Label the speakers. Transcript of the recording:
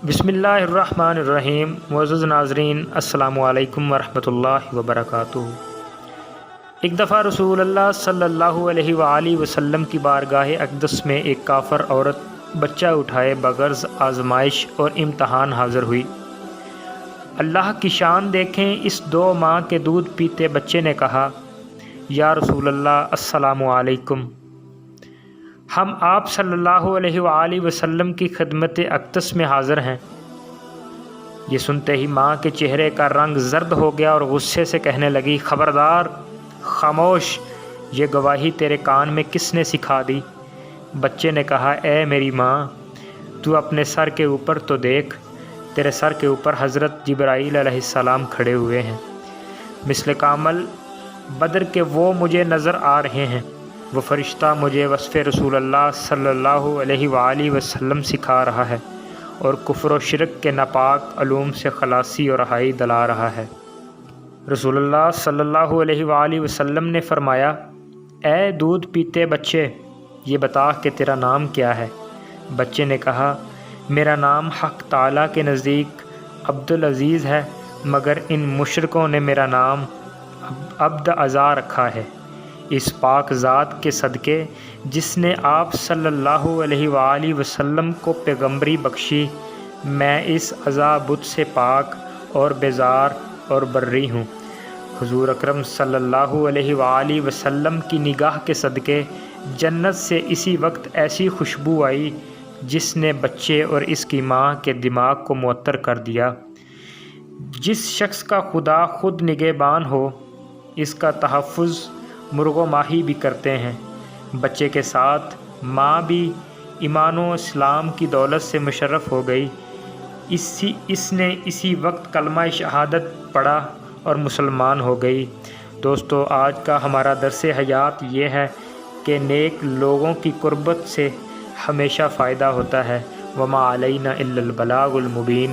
Speaker 1: بسم اللہ الرحمن الرحیم۔ معزز ناظرین، السلام علیکم ورحمۃ اللہ وبرکاتہ۔ ایک دفعہ رسول اللہ صلی اللہ علیہ وآلہ وسلم کی بارگاہ اقدس میں ایک کافر عورت بچہ اٹھائے بغرض آزمائش اور امتحان حاضر ہوئی۔ اللہ کی شان دیکھیں، اس 2 ماہ کے دودھ پیتے بچے نے کہا، یا رسول اللہ السلام علیکم، ہم آپ صلی اللہ علیہ وآلہ وسلم کی خدمت اقدس میں حاضر ہیں۔ یہ سنتے ہی ماں کے چہرے کا رنگ زرد ہو گیا اور غصے سے کہنے لگی، خبردار، خاموش، یہ گواہی تیرے کان میں کس نے سکھا دی؟ بچے نے کہا، اے میری ماں، تو اپنے سر کے اوپر تو دیکھ، تیرے سر کے اوپر حضرت جبرائیل علیہ السلام کھڑے ہوئے ہیں، مثل کامل بدر کے وہ مجھے نظر آ رہے ہیں۔ وہ فرشتہ مجھے وصف رسول اللہ صلی اللہ علیہ وآلہ وسلم سکھا رہا ہے اور کفر و شرک کے ناپاک علوم سے خلاصی اور رہائی دلا رہا ہے۔ رسول اللہ صلی اللہ علیہ وآلہ وسلم نے فرمایا، اے دودھ پیتے بچے، یہ بتا کہ تیرا نام کیا ہے؟ بچے نے کہا، میرا نام حق تعالیٰ کے نزدیک عبدالعزیز ہے، مگر ان مشرکوں نے میرا نام عبد عزا رکھا ہے۔ اس پاک ذات کے صدقے جس نے آپ صلی اللہ علیہ وآلہ وسلم کو پیغمبری بخشی، میں اس عزا بت سے پاک اور بیزار اور بری ہوں۔ حضور اکرم صلی اللہ علیہ وآلہ وسلم کی نگاہ کے صدقے جنت سے اسی وقت ایسی خوشبو آئی جس نے بچے اور اس کی ماں کے دماغ کو معطر کر دیا۔ جس شخص کا خدا خود نگہبان ہو، اس کا تحفظ مرغ و ماہی بھی کرتے ہیں۔ بچے کے ساتھ ماں بھی ایمان و اسلام کی دولت سے مشرف ہو گئی۔ اس نے اسی وقت کلمہ شہادت پڑھا اور مسلمان ہو گئی۔ دوستو، آج کا ہمارا درس حیات یہ ہے کہ نیک لوگوں کی قربت سے ہمیشہ فائدہ ہوتا ہے۔ وما علینا الا البلاغ المبین۔